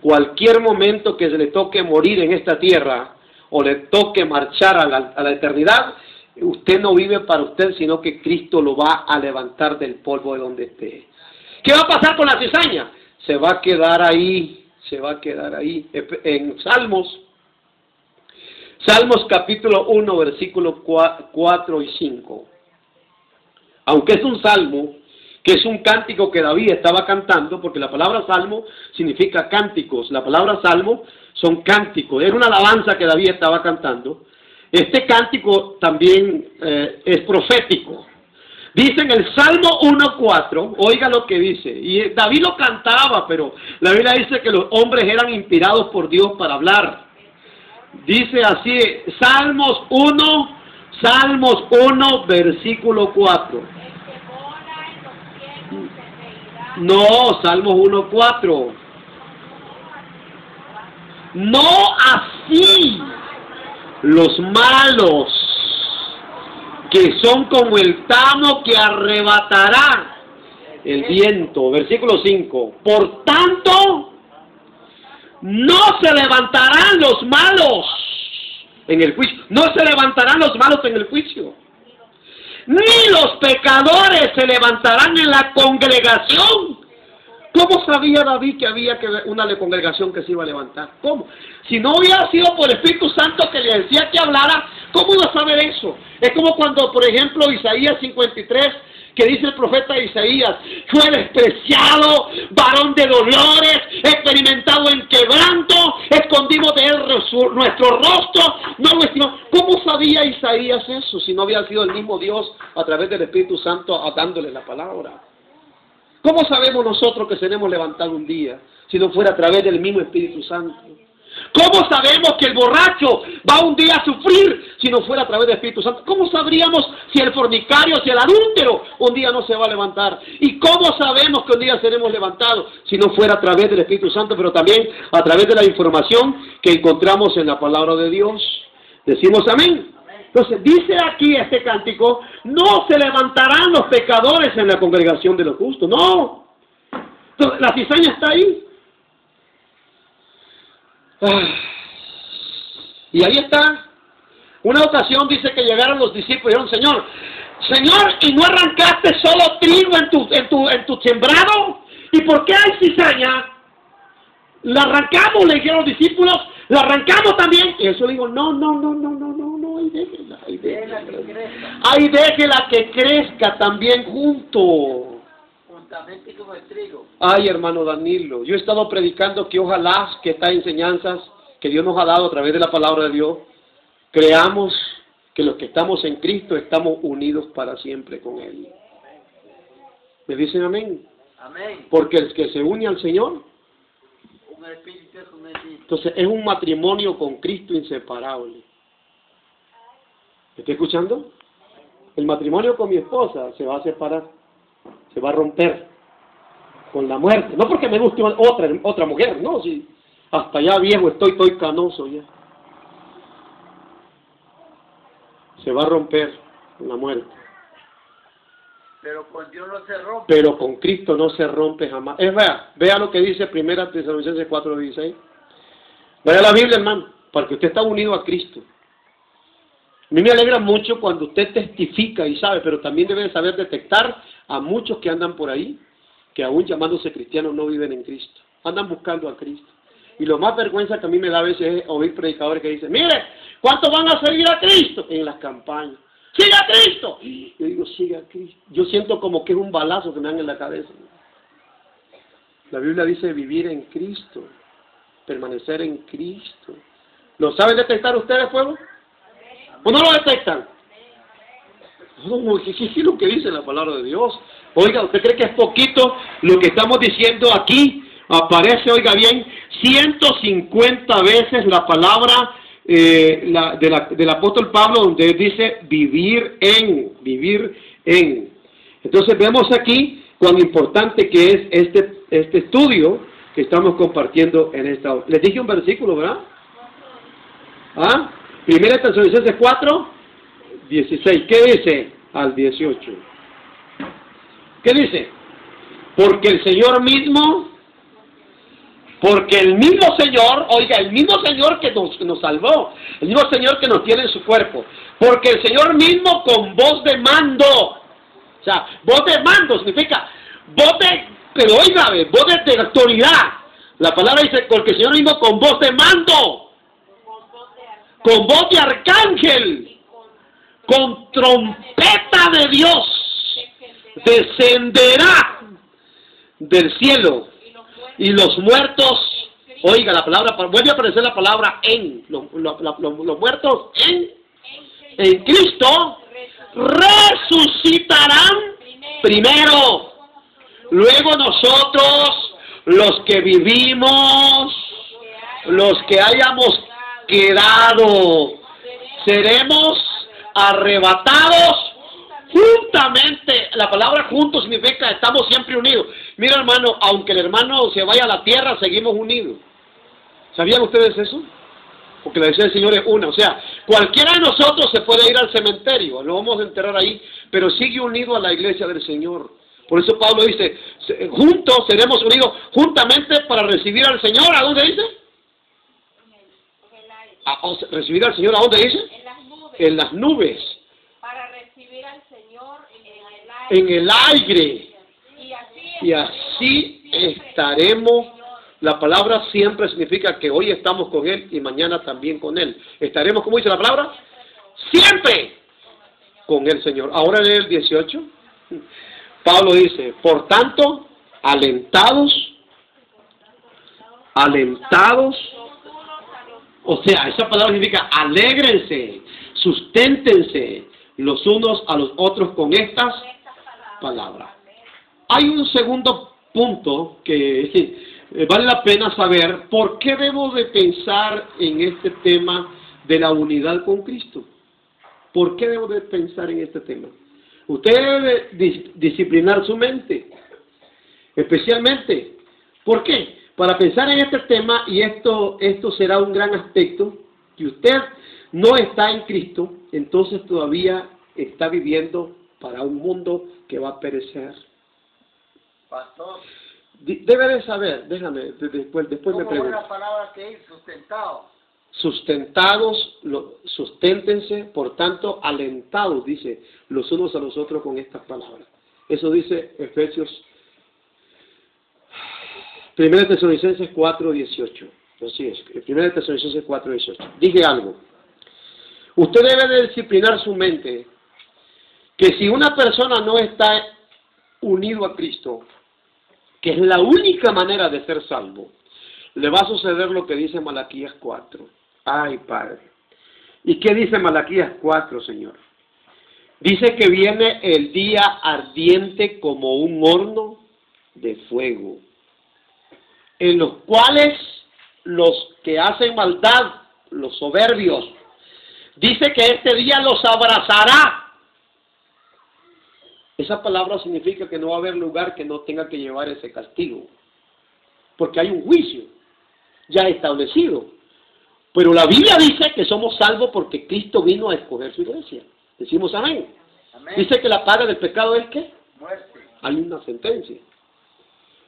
cualquier momento que se le toque morir en esta tierra, o le toque marchar a la eternidad, usted no vive para usted, sino que Cristo lo va a levantar del polvo de donde esté. ¿Qué va a pasar con la cizaña? Se va a quedar ahí. Se va a quedar ahí. En Salmos capítulo 1, versículos 4 y 5. Aunque es un salmo, que es un cántico que David estaba cantando, porque la palabra salmo significa cánticos. La palabra salmo son cánticos. Era una alabanza que David estaba cantando. Este cántico también es profético. Dice en el Salmo 1:4, oiga lo que dice, y David lo cantaba, pero la Biblia dice que los hombres eran inspirados por Dios para hablar. Dice así, Salmos 1, versículo 4. No, Salmos 1:4. No así los malos, que son como el tamo que arrebatará el viento. Versículo 5. Por tanto, no se levantarán los malos en el juicio. No se levantarán los malos en el juicio. Ni los pecadores se levantarán en la congregación. ¿Cómo sabía David que había una congregación que se iba a levantar? ¿Cómo? Si no hubiera sido por el Espíritu Santo que le decía que hablara, ¿cómo iba a saber eso? Es como cuando, por ejemplo, Isaías 53, que dice el profeta Isaías, fue despreciado, varón de dolores, experimentado en quebranto, escondimos de él nuestro rostro, no lo estimamos. ¿Cómo sabía Isaías eso si no había sido el mismo Dios a través del Espíritu Santo dándole la palabra? ¿Cómo sabemos nosotros que seremos levantados un día si no fuera a través del mismo Espíritu Santo? ¿Cómo sabemos que el borracho va un día a sufrir si no fuera a través del Espíritu Santo? ¿Cómo sabríamos si el fornicario, si el adúltero un día no se va a levantar? ¿Y cómo sabemos que un día seremos levantados si no fuera a través del Espíritu Santo, pero también a través de la información que encontramos en la palabra de Dios? Decimos amén. Entonces dice aquí este cántico, no se levantarán los pecadores en la congregación de los justos. No. Entonces, la cizaña está ahí. Y ahí está. Una ocasión dice que llegaron los discípulos y dijeron, Señor, ¿y no arrancaste solo trigo en tu sembrado? ¿Y por qué hay cizaña? La arrancamos, le dijeron los discípulos, la arrancamos también. Y eso le dijo, no, ahí déjela que crezca también junto. Juntamente con el trigo. Ay, hermano Danilo, yo he estado predicando que ojalá que estas enseñanzas que Dios nos ha dado a través de la palabra de Dios, creamos que los que estamos en Cristo estamos unidos para siempre con Él. ¿Me dicen amén? Amén. Porque el que se une al Señor, Un espíritu es un espíritu. entonces es un matrimonio con Cristo inseparable. ¿Me está escuchando? El matrimonio con mi esposa se va a separar, se va a romper con la muerte. No porque me guste otra mujer, no, si hasta ya viejo estoy canoso ya. Se va a romper con la muerte. Pero con Dios no se rompe. Pero con Cristo no se rompe jamás. Vea lo que dice 1 Tesalonicenses 4:16. Vaya la Biblia, hermano, porque usted está unido a Cristo. A mí me alegra mucho cuando usted testifica y sabe, pero también debe saber detectar a muchos que andan por ahí, que aún llamándose cristianos no viven en Cristo. Andan buscando a Cristo. Y lo más vergüenza que a mí me da a veces es oír predicadores que dicen, mire, ¿cuántos van a seguir a Cristo? En las campañas. ¡Siga a Cristo! Yo digo, siga a Cristo. Yo siento como que es un balazo que me dan en la cabeza. La Biblia dice vivir en Cristo, permanecer en Cristo. ¿Lo saben detectar ustedes, pueblo? ¿O no lo detectan? No, ¿qué es lo que dice la palabra de Dios? Oiga, ¿usted cree que es poquito lo que estamos diciendo aquí? Aparece, oiga bien, 150 veces la palabra del apóstol Pablo, donde dice vivir en. Entonces vemos aquí cuán importante que es este estudio que estamos compartiendo en esta hora. Les dije un versículo, ¿verdad? 1 Tesalonicenses 4:16. ¿Qué dice? Al 18. ¿Qué dice? Porque el mismo Señor, oiga, el mismo Señor que nos salvó, el mismo Señor que nos tiene en su cuerpo, porque el Señor mismo con voz de mando, o sea, voz de mando significa voz de autoridad. La palabra dice, porque el Señor mismo con voz de mando, con voz de arcángel, con trompeta de Dios, descenderá del cielo. Y los muertos, oiga, la palabra, vuelve a aparecer la palabra en, los muertos en Cristo resucitarán primero. Luego nosotros, los que vivimos, los que hayamos quedado, seremos arrebatados juntamente. La palabra juntos significa estamos siempre unidos. Mira, hermano, aunque el hermano se vaya a la tierra, seguimos unidos. ¿Sabían ustedes eso? Porque la decisión del Señor es una. O sea, cualquiera de nosotros se puede ir al cementerio, lo vamos a enterrar ahí, pero sigue unido a la iglesia del Señor. Por eso Pablo dice, juntos seremos unidos juntamente para recibir al Señor. ¿A dónde dice? ¿Recibir al Señor a dónde dice? En las nubes. En las nubes. Para recibir al Señor en el aire. Y así estaremos. La palabra siempre significa que hoy estamos con Él y mañana también con Él. Estaremos, ¿cómo dice la palabra? Siempre con el Señor. Ahora lee el 18. Pablo dice, por tanto, alentados, o sea, esa palabra significa alégrense, susténtense los unos a los otros con estas palabras. Hay un segundo punto que vale la pena saber, ¿por qué debo de pensar en este tema de la unidad con Cristo? ¿Por qué debo de pensar en este tema? Usted debe disciplinar su mente, especialmente. ¿Por qué? Para pensar en este tema, y esto será un gran aspecto, que usted no está en Cristo, entonces todavía está viviendo para un mundo que va a perecer. Pastor, Debe de saber, déjame, después me ¿cómo pregunto. es la palabra que es sustentado? Sustentados, susténtense, por tanto, alentados, dice, los unos a los otros con estas palabras. Eso dice Efesios, 1 Tesalonicenses 4:18. Así es, 1 Tesalonicenses 4:18. Dije algo. Usted debe de disciplinar su mente, que si una persona no está unido a Cristo, que es la única manera de ser salvo, le va a suceder lo que dice Malaquías 4. Ay, Padre. ¿Y qué dice Malaquías 4, Señor? Dice que viene el día ardiente como un horno de fuego, en los cuales los que hacen maldad, los soberbios, dice que este día los abrazará. Esa palabra significa que no va a haber lugar que no tenga que llevar ese castigo, porque hay un juicio ya establecido. Pero la Biblia dice que somos salvos porque Cristo vino a escoger su iglesia. Decimos amén. Amén. Dice que la paga del pecado es ¿qué? Muerte. Hay una sentencia.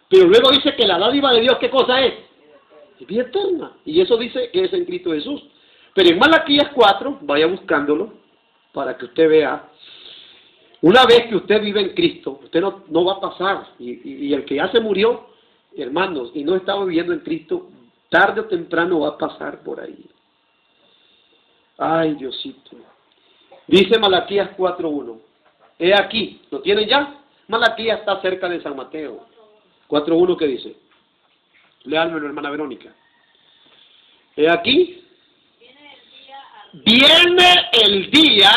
Pero luego dice que la dádiva de Dios, ¿qué cosa es? Es vida eterna. Y eso dice que es en Cristo Jesús. Pero en Malaquías 4, vaya buscándolo para que usted vea. Una vez que usted vive en Cristo, usted no va a pasar. Y el que ya se murió, hermanos, y no estaba viviendo en Cristo, tarde o temprano va a pasar por ahí. Ay, Diosito. Dice Malaquías 4:1. He aquí, ¿lo tienen ya? Malaquías está cerca de San Mateo. 4:1, ¿qué dice? Léanmelo, hermana Verónica. He aquí. Viene el día,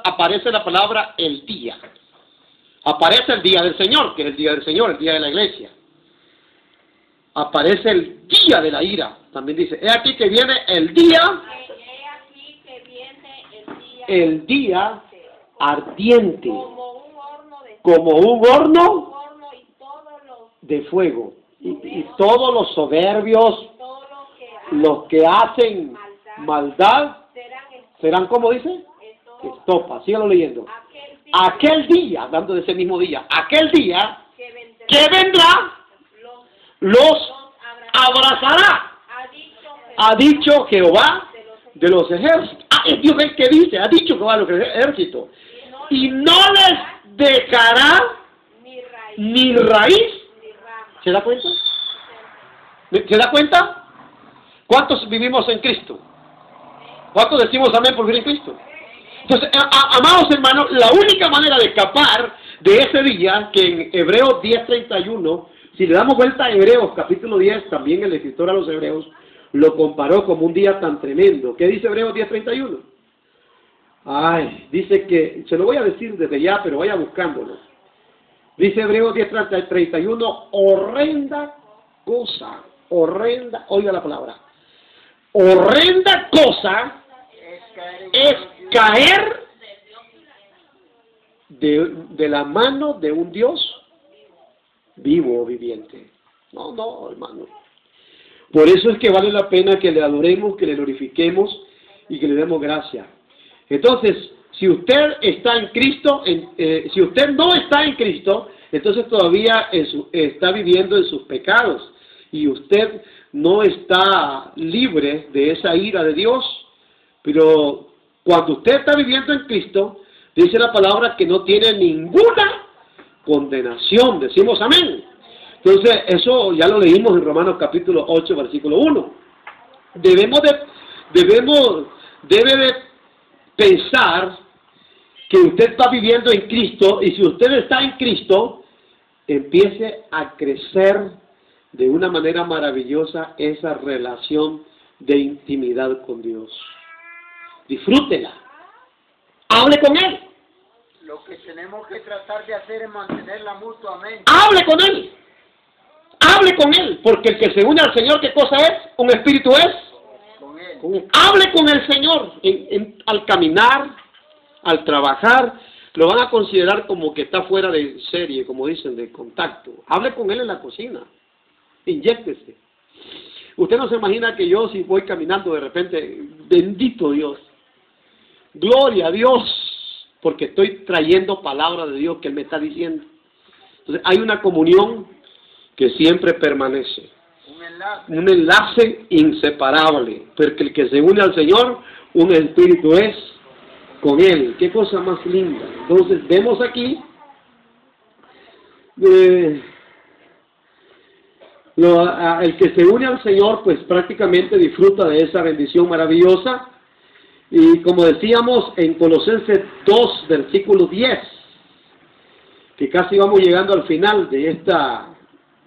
aparece la palabra el día. Aparece el día del Señor, que es el día del Señor, el día de la iglesia. Aparece el día de la ira. También dice, he aquí que viene el día. He aquí que viene El día ardiente. como un horno y todos los De fuego. Y todos los soberbios, todos los que hacen maldad, serán como dice, estopa. Síganlo leyendo. Aquel día, hablando de ese mismo día, aquel día que vendrá, los abrazará. Ha dicho Jehová de los ejércitos. Es Dios el que dice, ha dicho Jehová de los ejércitos. Y no les dejará ni raíz. ¿Se da cuenta? ¿Se da cuenta? ¿Cuántos vivimos en Cristo? ¿Cuántos decimos amén por vivir en Cristo? Entonces, amados hermanos, la única manera de escapar de ese día, que en Hebreos 10:31, si le damos vuelta a Hebreos capítulo 10, también el escritor a los Hebreos lo comparó como un día tan tremendo. ¿Qué dice Hebreos 10:31? Ay, dice que, se lo voy a decir desde ya, pero vaya buscándolo. Dice Hebreos 10:31, horrenda cosa, horrenda, oiga la palabra, horrenda cosa es caer de la mano de un Dios vivo o viviente. No, hermano. Por eso es que vale la pena que le adoremos, que le glorifiquemos y que le demos gracia. Entonces, si usted está en Cristo, si usted no está en Cristo, entonces todavía está viviendo en sus pecados y usted no está libre de esa ira de Dios. Pero cuando usted está viviendo en Cristo, dice la palabra que no tiene ninguna condenación. Decimos amén. Entonces, eso ya lo leímos en Romanos capítulo 8, versículo 1. Debe de pensar que usted está viviendo en Cristo, y si usted está en Cristo, empiece a crecer de una manera maravillosa esa relación de intimidad con Dios. Disfrútela. Hable con Él. Lo que tenemos que tratar de hacer es mantenerla mutuamente. Hable con Él. Hable con Él. Porque el que se une al Señor, ¿qué cosa es? Un espíritu es. Con Él. Con Él. Hable con el Señor. Al caminar, al trabajar, lo van a considerar como que está fuera de serie, como dicen, de contacto. Hable con Él en la cocina. Inyéctese. Usted no se imagina que yo, si voy caminando de repente, bendito Dios, gloria a Dios, porque estoy trayendo palabra de Dios que Él me está diciendo. Entonces hay una comunión que siempre permanece, un enlace inseparable, porque el que se une al Señor, un espíritu es con Él. Qué cosa más linda. Entonces vemos aquí el que se une al Señor, pues prácticamente disfruta de esa bendición maravillosa. Y como decíamos en Colosenses 2, versículo 10, que casi vamos llegando al final de este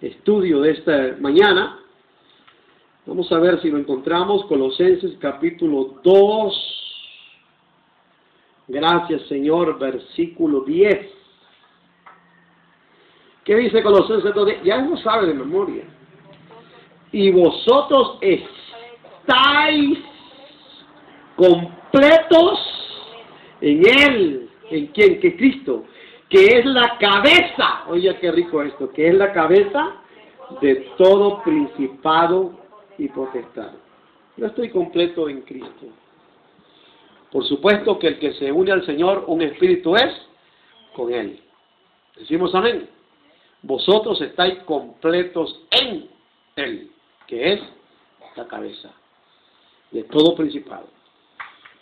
estudio de esta mañana. Vamos a ver si lo encontramos. Colosenses capítulo 2. Gracias, Señor. Versículo 10. ¿Qué dice Colosenses 2? Ya no sabe de memoria. Y vosotros estáis completos en Él. ¿En quién? Que Cristo, que es la cabeza. Oye, qué rico esto. Que es la cabeza de todo principado y potestad. Yo estoy completo en Cristo. Por supuesto que el que se une al Señor, un espíritu es con Él. Decimos amén. Vosotros estáis completos en Él, que es la cabeza de todo principado.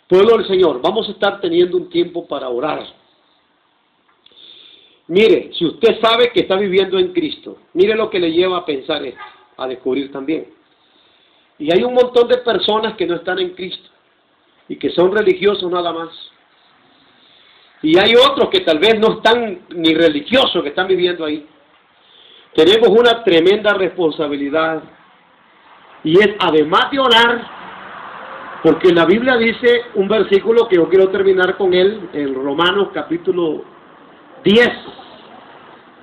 Pueblo del Señor, vamos a estar teniendo un tiempo para orar. Mire, si usted sabe que está viviendo en Cristo, mire lo que le lleva a pensar esto, a descubrir también. Y hay un montón de personas que no están en Cristo y que son religiosos nada más. Y hay otros que tal vez no están ni religiosos, que están viviendo ahí. Tenemos una tremenda responsabilidad, y es además de orar, porque la Biblia dice un versículo que yo quiero terminar con él, en Romanos capítulo 10,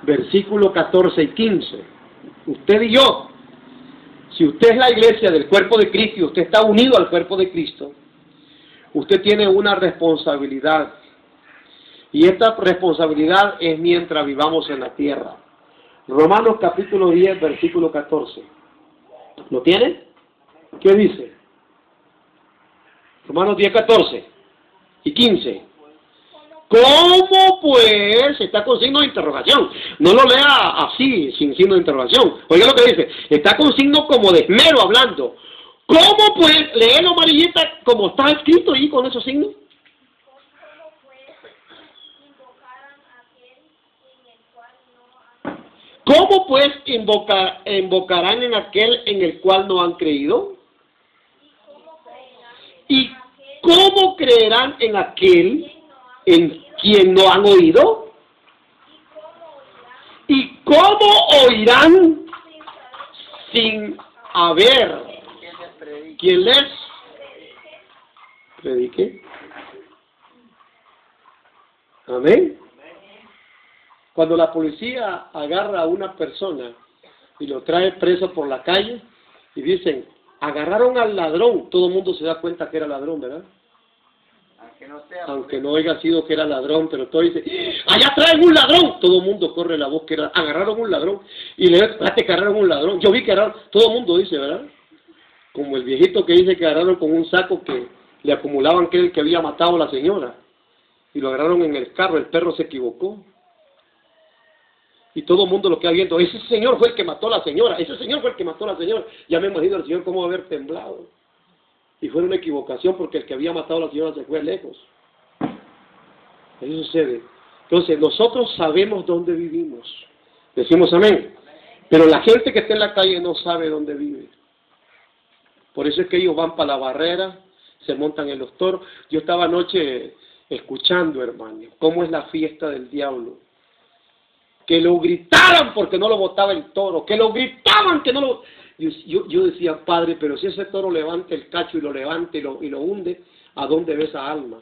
versículo 14 y 15. Usted y yo, si usted es la iglesia del cuerpo de Cristo y usted está unido al cuerpo de Cristo, usted tiene una responsabilidad, y esta responsabilidad es mientras vivamos en la tierra. Romanos capítulo 10, versículo 14. ¿Lo tiene? ¿Qué dice? Romanos 10, 14 y 15. ¿Cómo pues? Está con signo de interrogación. No lo lea así, sin signo de interrogación. Oiga lo que dice. Está con signo como de esmero hablando. ¿Cómo pues? Léelo, amarillita, como está escrito ahí con esos signos. ¿Cómo pues invocarán en aquel en el cual no han creído? ¿Y cómo creerán en aquel en quien no han oído? ¿Y cómo oirán sin haber quien les predique? Amén. Cuando la policía agarra a una persona y lo trae preso por la calle y dicen, agarraron al ladrón, todo el mundo se da cuenta que era ladrón, ¿verdad? Aunque no haya sido que era ladrón, pero todo dice, allá traen un ladrón, todo el mundo corre la voz que era, agarraron un ladrón, y le que agarraron un ladrón, yo vi que agarraron, todo el mundo dice, ¿verdad? Como el viejito que dice que agarraron con un saco que le acumulaban que era el que había matado a la señora, y lo agarraron en el carro, el perro se equivocó. Y todo el mundo lo queda viendo, ese señor fue el que mató a la señora, ese señor fue el que mató a la señora. Ya me imagino al señor cómo haber temblado. Y fue una equivocación porque el que había matado a la señora se fue lejos. Eso sucede. Entonces, nosotros sabemos dónde vivimos. Decimos amén. Pero la gente que está en la calle no sabe dónde vive. Por eso es que ellos van para la barrera, se montan en los toros. Yo estaba anoche escuchando, hermano, cómo es la fiesta del diablo. Que lo gritaran porque no lo botaba el toro, que lo gritaban que no lo... Yo decía, Padre, pero si ese toro levanta el cacho y lo levanta y lo hunde, ¿a dónde ve esa alma?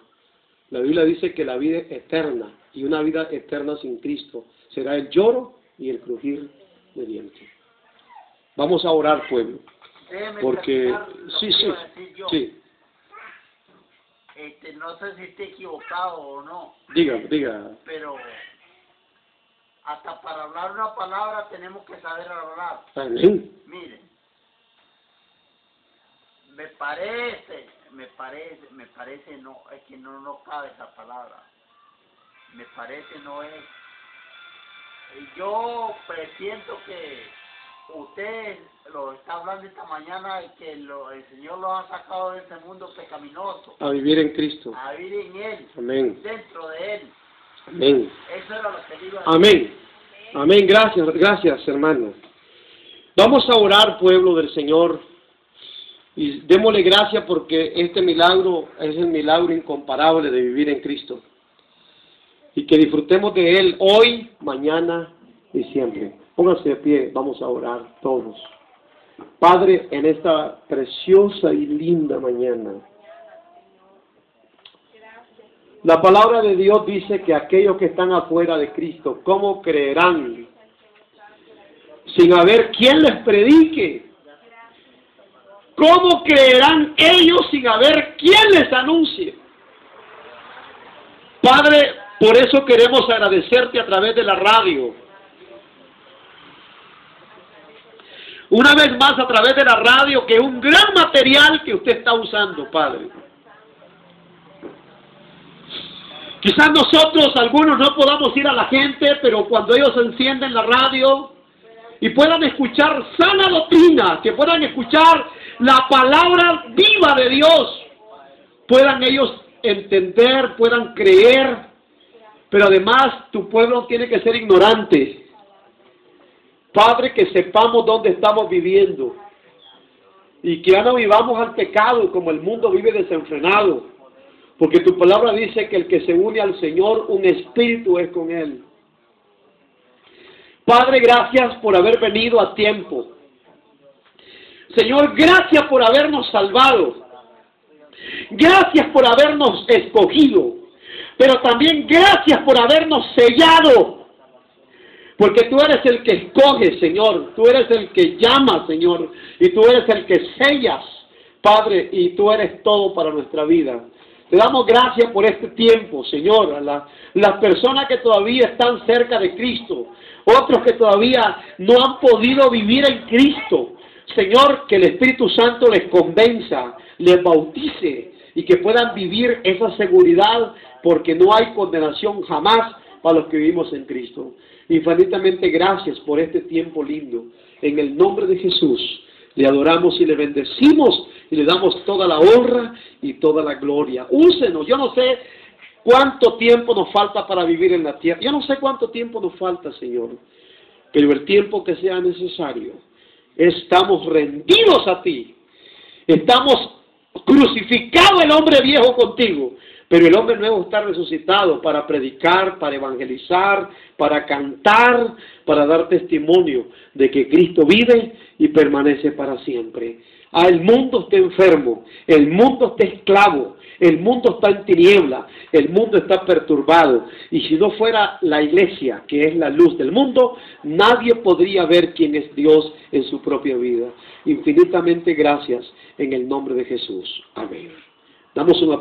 La Biblia dice que la vida es eterna, y una vida eterna sin Cristo será el lloro y el crujir de dientes. Vamos a orar, pueblo, porque... Sí. No sé si estoy equivocado o no. Diga. Pero hasta para hablar una palabra tenemos que saber hablar. Amén. Miren, me parece, no, es que no cabe esa palabra. Me parece no es. Yo presiento que usted lo está hablando esta mañana y que el Señor lo ha sacado de ese mundo pecaminoso. A vivir en Cristo. A vivir en Él. Amén. Dentro de Él. Amén. Eso era lo que digo. Amén. Amén. Gracias, hermano. Vamos a orar, pueblo del Señor, y démosle gracias porque este milagro es el milagro incomparable de vivir en Cristo. Y que disfrutemos de Él hoy, mañana y siempre. Pónganse de pie, vamos a orar todos. Padre, en esta preciosa y linda mañana, la palabra de Dios dice que aquellos que están afuera de Cristo, ¿cómo creerán sin haber quien les predique? ¿Cómo creerán ellos sin haber quien les anuncie? Padre, por eso queremos agradecerte a través de la radio. Una vez más a través de la radio, que es un gran material que usted está usando, Padre. Quizás nosotros, algunos, no podamos ir a la gente, pero cuando ellos encienden la radio y puedan escuchar sana doctrina, que puedan escuchar la palabra viva de Dios, puedan ellos entender, puedan creer, pero además tu pueblo tiene que ser ignorante. Padre, que sepamos dónde estamos viviendo y que ya no vivamos al pecado como el mundo vive desenfrenado, porque tu palabra dice que el que se une al Señor, un espíritu es con Él. Padre, gracias por haber venido a tiempo. Señor, gracias por habernos salvado. Gracias por habernos escogido, pero también gracias por habernos sellado. Porque tú eres el que escoge, Señor. Tú eres el que llama, Señor. Y tú eres el que sellas, Padre. Y tú eres todo para nuestra vida. Te damos gracias por este tiempo, Señor. A las personas que todavía están cerca de Cristo. Otros que todavía no han podido vivir en Cristo. Señor, que el Espíritu Santo les convenza, les bautice. Y que puedan vivir esa seguridad. Porque no hay condenación jamás para los que vivimos en Cristo. Infinitamente gracias por este tiempo lindo. En el nombre de Jesús, le adoramos y le bendecimos y le damos toda la honra y toda la gloria. Úsenos. Yo no sé cuánto tiempo nos falta para vivir en la tierra. Yo no sé cuánto tiempo nos falta, Señor. Pero el tiempo que sea necesario. Estamos rendidos a ti. Estamos crucificado el hombre viejo contigo. Pero el hombre nuevo está resucitado para predicar, para evangelizar, para cantar, para dar testimonio de que Cristo vive y permanece para siempre. El mundo está enfermo, el mundo está esclavo, el mundo está en tiniebla, el mundo está perturbado. Y si no fuera la iglesia, que es la luz del mundo, nadie podría ver quién es Dios en su propia vida. Infinitamente gracias en el nombre de Jesús. Amén. Damos una